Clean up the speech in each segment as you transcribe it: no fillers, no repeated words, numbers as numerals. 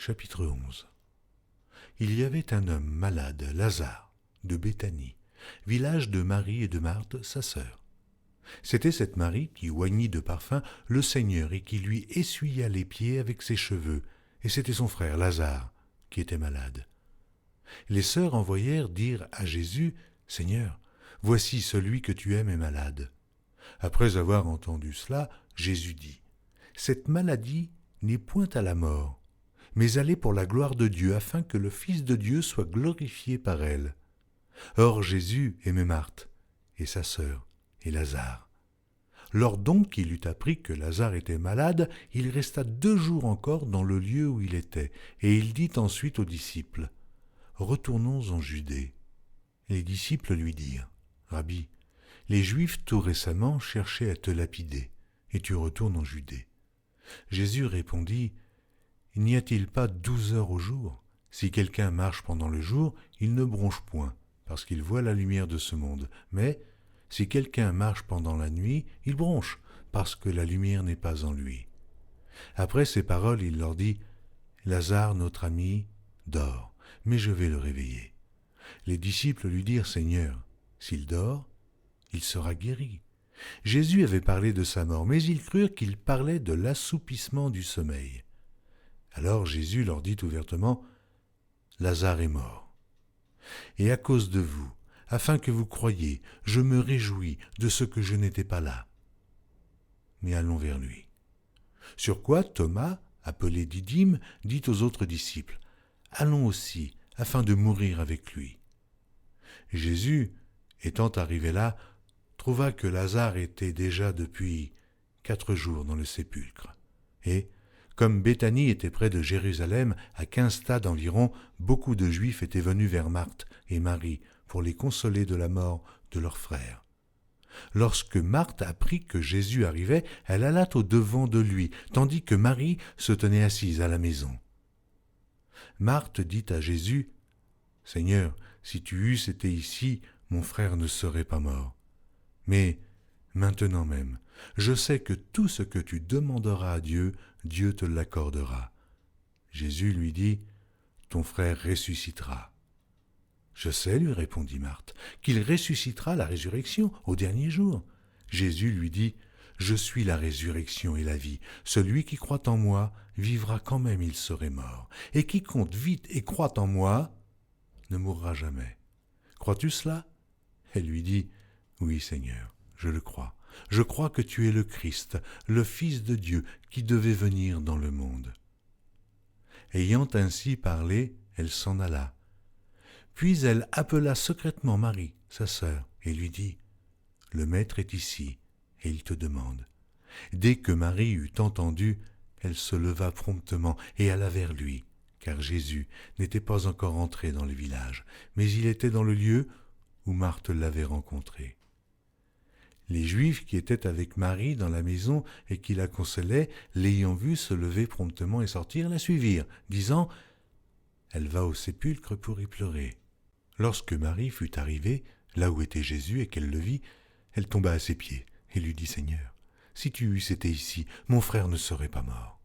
Chapitre 11. Il y avait un homme malade, Lazare, de Béthanie, village de Marie et de Marthe, sa sœur. C'était cette Marie qui oignit de parfum le Seigneur et qui lui essuya les pieds avec ses cheveux, et c'était son frère Lazare qui était malade. Les sœurs envoyèrent dire à Jésus, « Seigneur, voici celui que tu aimes est malade. » Après avoir entendu cela, Jésus dit, « Cette maladie n'est point à la mort, mais elle est pour la gloire de Dieu, afin que le Fils de Dieu soit glorifié par elle. » Or Jésus aimait Marthe, et sa sœur, et Lazare. Lors donc qu'il eut appris que Lazare était malade, il resta 2 jours encore dans le lieu où il était, et il dit ensuite aux disciples, « Retournons en Judée. » Les disciples lui dirent, « Rabbi, les Juifs tout récemment cherchaient à te lapider, et tu retournes en Judée. » Jésus répondit, « N'y a-t-il pas 12 heures au jour? Si quelqu'un marche pendant le jour, il ne bronche point, parce qu'il voit la lumière de ce monde. Mais si quelqu'un marche pendant la nuit, il bronche, parce que la lumière n'est pas en lui. » Après ces paroles, il leur dit, « Lazare, notre ami, dort, mais je vais le réveiller. » Les disciples lui dirent, « Seigneur, s'il dort, il sera guéri. » Jésus avait parlé de sa mort, mais ils crurent qu'il parlait de l'assoupissement du sommeil. Alors Jésus leur dit ouvertement, « Lazare est mort. Et à cause de vous, afin que vous croyiez, je me réjouis de ce que je n'étais pas là. Mais allons vers lui. » Sur quoi Thomas, appelé Didyme, dit aux autres disciples, « Allons aussi, afin de mourir avec lui. » Jésus, étant arrivé là, trouva que Lazare était déjà depuis 4 jours dans le sépulcre. Et, comme Béthanie était près de Jérusalem, à 15 stades environ, beaucoup de Juifs étaient venus vers Marthe et Marie pour les consoler de la mort de leur frère. Lorsque Marthe apprit que Jésus arrivait, elle alla au-devant de lui, tandis que Marie se tenait assise à la maison. Marthe dit à Jésus, « Seigneur, si tu eusses été ici, mon frère ne serait pas mort. Mais maintenant même, je sais que tout ce que tu demanderas à Dieu, Dieu te l'accordera. » Jésus lui dit, « Ton frère ressuscitera. » « Je sais, lui répondit Marthe, qu'il ressuscitera à la résurrection au dernier jour. » Jésus lui dit, « Je suis la résurrection et la vie. Celui qui croit en moi vivra quand même il serait mort. Et quiconque vit et croit en moi ne mourra jamais. Crois-tu cela ?» Elle lui dit, « Oui, Seigneur, je le crois. Je crois que tu es le Christ, le Fils de Dieu, qui devait venir dans le monde. » Ayant ainsi parlé, elle s'en alla. Puis elle appela secrètement Marie, sa sœur, et lui dit, « Le Maître est ici, et il te demande. » Dès que Marie eut entendu, elle se leva promptement et alla vers lui, car Jésus n'était pas encore entré dans le village, mais il était dans le lieu où Marthe l'avait rencontré. Les Juifs qui étaient avec Marie dans la maison et qui la consolaient, l'ayant vue se lever promptement et sortir, la suivirent, disant, « Elle va au sépulcre pour y pleurer. » Lorsque Marie fut arrivée, là où était Jésus, et qu'elle le vit, elle tomba à ses pieds et lui dit, « Seigneur, si tu eusses été ici, mon frère ne serait pas mort. »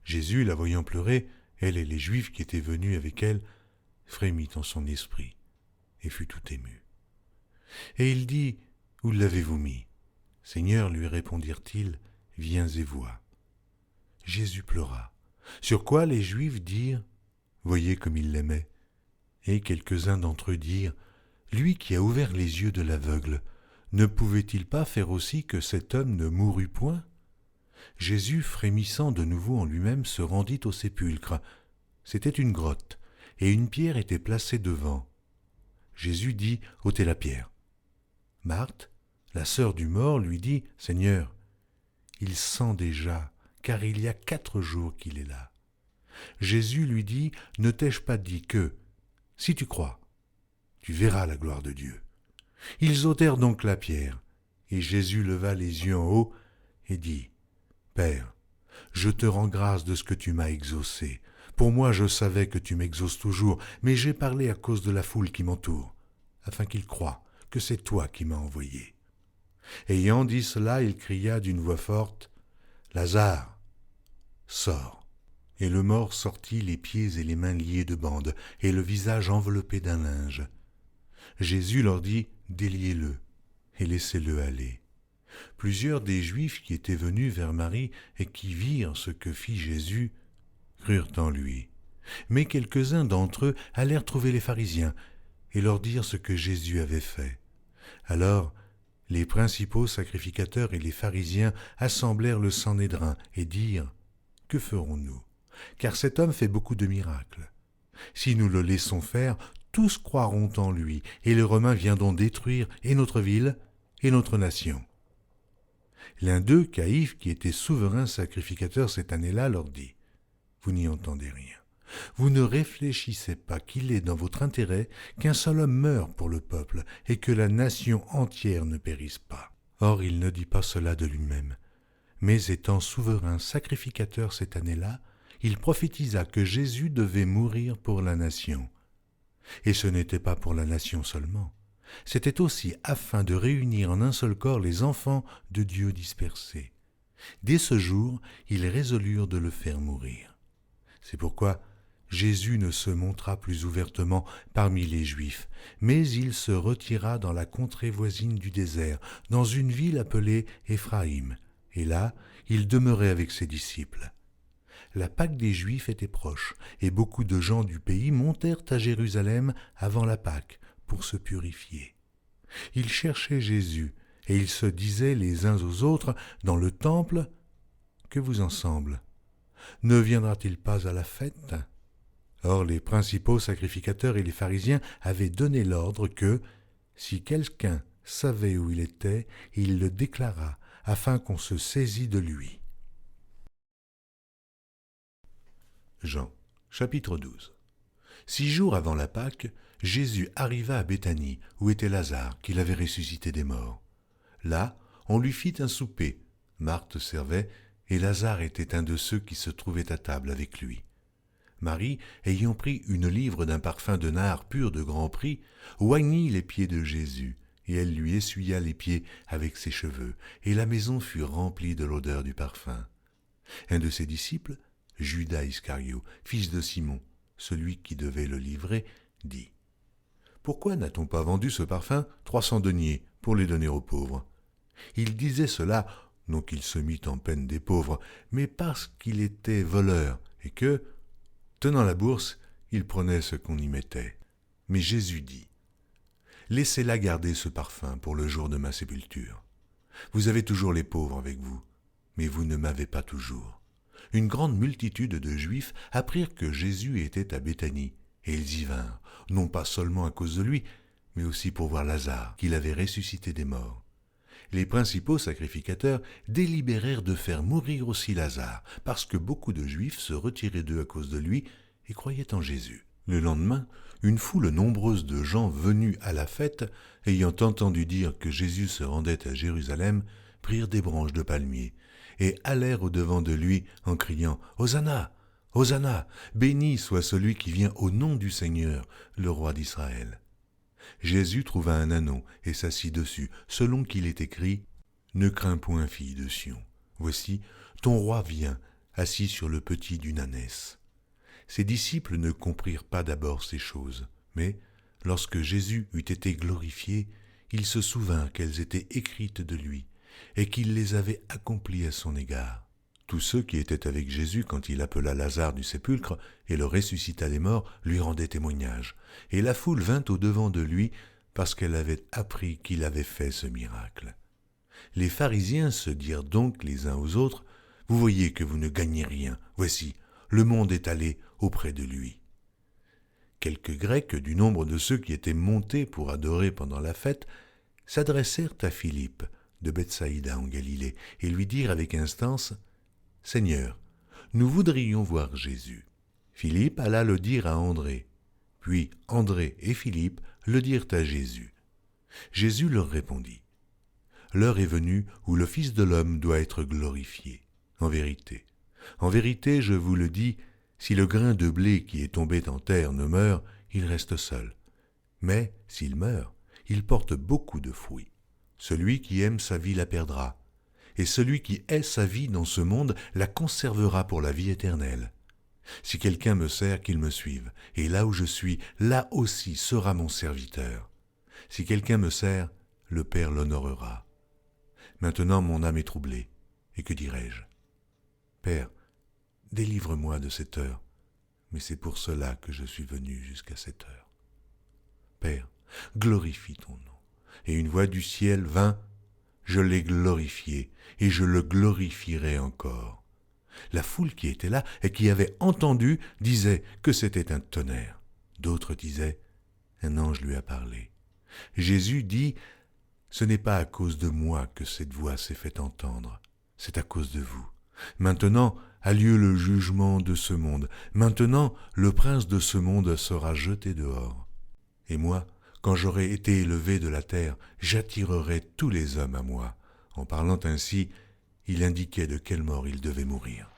Jésus, la voyant pleurer, elle et les Juifs qui étaient venus avec elle, frémit en son esprit et fut tout ému. Et il dit, « Où l'avez-vous mis ? » « Seigneur, lui répondirent-ils, viens et vois. » Jésus pleura. Sur quoi les Juifs dirent, « Voyez comme il l'aimait. » Et quelques-uns d'entre eux dirent, « Lui qui a ouvert les yeux de l'aveugle, ne pouvait-il pas faire aussi que cet homme ne mourût point ?» Jésus, frémissant de nouveau en lui-même, se rendit au sépulcre. C'était une grotte, et une pierre était placée devant. Jésus dit, « ôtez la pierre. » Marthe, la sœur du mort, lui dit, « Seigneur, il sent déjà, car il y a 4 jours qu'il est là. » Jésus lui dit, « Ne t'ai-je pas dit que, si tu crois, tu verras la gloire de Dieu. » Ils ôtèrent donc la pierre, et Jésus leva les yeux en haut et dit, « Père, je te rends grâce de ce que tu m'as exaucé. Pour moi, je savais que tu m'exauces toujours, mais j'ai parlé à cause de la foule qui m'entoure, afin qu'ils croient que c'est toi qui m'as envoyé. » Ayant dit cela, il cria d'une voix forte, « Lazare, sors !» Et le mort sortit les pieds et les mains liés de bandes, et le visage enveloppé d'un linge. Jésus leur dit, déliez-le, et laissez-le aller. Plusieurs des Juifs qui étaient venus vers Marie et qui virent ce que fit Jésus, crurent en lui. Mais quelques-uns d'entre eux allèrent trouver les pharisiens et leur dirent ce que Jésus avait fait. Alors, les principaux sacrificateurs et les pharisiens assemblèrent le Sanhédrin et dirent, « Que ferons-nous ? Car cet homme fait beaucoup de miracles. Si nous le laissons faire, tous croiront en lui, et les Romains viendront détruire et notre ville et notre nation. » L'un d'eux, Caïphe, qui était souverain sacrificateur cette année-là, leur dit, « Vous n'y entendez rien. Vous ne réfléchissez pas qu'il est dans votre intérêt qu'un seul homme meure pour le peuple et que la nation entière ne périsse pas. » Or, il ne dit pas cela de lui-même. Mais étant souverain sacrificateur cette année-là, il prophétisa que Jésus devait mourir pour la nation. Et ce n'était pas pour la nation seulement. C'était aussi afin de réunir en un seul corps les enfants de Dieu dispersés. Dès ce jour, ils résolurent de le faire mourir. C'est pourquoi Jésus ne se montra plus ouvertement parmi les Juifs, mais il se retira dans la contrée voisine du désert, dans une ville appelée Éphraïm, et là, il demeurait avec ses disciples. La Pâque des Juifs était proche, et beaucoup de gens du pays montèrent à Jérusalem avant la Pâque pour se purifier. Ils cherchaient Jésus, et ils se disaient les uns aux autres dans le temple, « Que vous en semble ? Ne viendra-t-il pas à la fête ?» Or les principaux sacrificateurs et les pharisiens avaient donné l'ordre que, si quelqu'un savait où il était, il le déclarât, afin qu'on se saisît de lui. Jean, chapitre 12. 6 jours avant la Pâque, Jésus arriva à Béthanie, où était Lazare, qu'il avait ressuscité des morts. Là, on lui fit un souper. Marthe servait, et Lazare était un de ceux qui se trouvaient à table avec lui. Marie, ayant pris une livre d'un parfum de nard pur de grand prix, oignit les pieds de Jésus, et elle lui essuya les pieds avec ses cheveux, et la maison fut remplie de l'odeur du parfum. Un de ses disciples, Judas Iscario, fils de Simon, celui qui devait le livrer, dit, « Pourquoi n'a-t-on pas vendu ce parfum 300 deniers pour les donner aux pauvres ?» Il disait cela, non qu'il se mît en peine des pauvres, mais parce qu'il était voleur, et que, tenant la bourse, il prenait ce qu'on y mettait. Mais Jésus dit, « Laissez-la garder ce parfum pour le jour de ma sépulture. Vous avez toujours les pauvres avec vous, mais vous ne m'avez pas toujours. » Une grande multitude de Juifs apprirent que Jésus était à Béthanie, et ils y vinrent, non pas seulement à cause de lui, mais aussi pour voir Lazare, qu'il avait ressuscité des morts. Les principaux sacrificateurs délibérèrent de faire mourir aussi Lazare, parce que beaucoup de Juifs se retiraient d'eux à cause de lui et croyaient en Jésus. Le lendemain, une foule nombreuse de gens venus à la fête, ayant entendu dire que Jésus se rendait à Jérusalem, prirent des branches de palmier et allèrent au-devant de lui en criant « Hosanna ! Hosanna ! Béni soit celui qui vient au nom du Seigneur, le roi d'Israël !» Jésus trouva un ânon et s'assit dessus, selon qu'il est écrit « Ne crains point, fille de Sion, voici, ton roi vient, assis sur le petit d'une ânesse. » Ses disciples ne comprirent pas d'abord ces choses, mais, lorsque Jésus eut été glorifié, il se souvint qu'elles étaient écrites de lui, et qu'il les avait accomplies à son égard. Tous ceux qui étaient avec Jésus quand il appela Lazare du sépulcre et le ressuscita des morts lui rendaient témoignage, et la foule vint au-devant de lui parce qu'elle avait appris qu'il avait fait ce miracle. Les pharisiens se dirent donc les uns aux autres, « Vous voyez que vous ne gagnez rien, voici, le monde est allé auprès de lui. » Quelques Grecs du nombre de ceux qui étaient montés pour adorer pendant la fête s'adressèrent à Philippe de Bethsaïda en Galilée et lui dirent avec instance, « Seigneur, nous voudrions voir Jésus. » Philippe alla le dire à André. Puis André et Philippe le dirent à Jésus. Jésus leur répondit, « L'heure est venue où le Fils de l'homme doit être glorifié. En vérité, je vous le dis, si le grain de blé qui est tombé en terre ne meurt, il reste seul. Mais s'il meurt, il porte beaucoup de fruits. Celui qui aime sa vie la perdra, et celui qui hait sa vie dans ce monde la conservera pour la vie éternelle. Si quelqu'un me sert, qu'il me suive, et là où je suis, là aussi sera mon serviteur. Si quelqu'un me sert, le Père l'honorera. Maintenant mon âme est troublée, et que dirai-je? Père, délivre-moi de cette heure, mais c'est pour cela que je suis venu jusqu'à cette heure. Père, glorifie ton nom. Et une voix du ciel vint, je l'ai glorifié, et je le glorifierai encore. La foule qui était là et qui avait entendu disait que c'était un tonnerre. D'autres disaient, un ange lui a parlé. Jésus dit, ce n'est pas à cause de moi que cette voix s'est fait entendre, c'est à cause de vous. Maintenant a lieu le jugement de ce monde. Maintenant le prince de ce monde sera jeté dehors. Et moi, quand j'aurai été élevé de la terre, j'attirerai tous les hommes à moi. En parlant ainsi, il indiquait de quelle mort il devait mourir.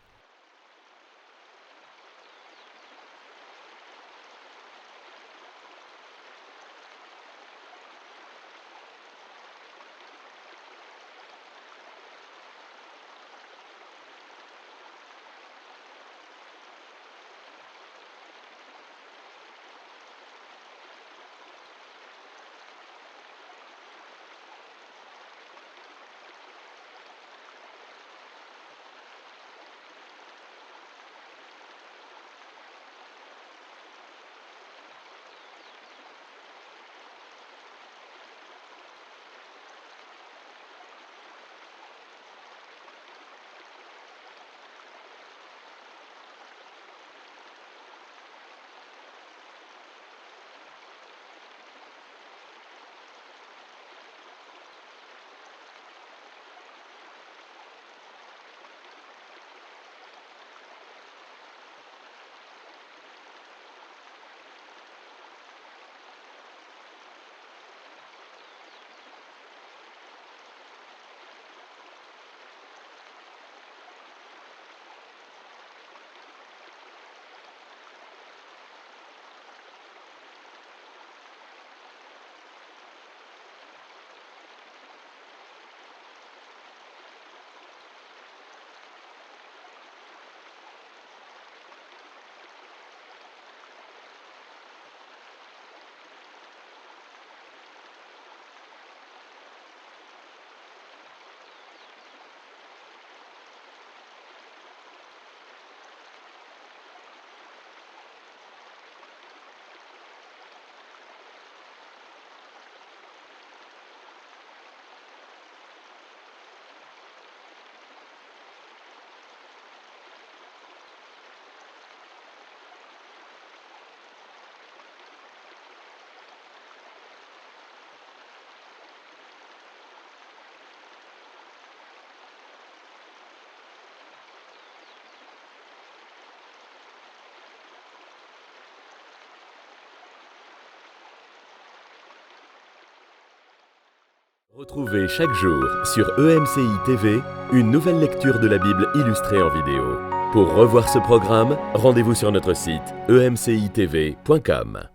Retrouvez chaque jour sur EMCI TV une nouvelle lecture de la Bible illustrée en vidéo. Pour revoir ce programme, rendez-vous sur notre site emcitv.com.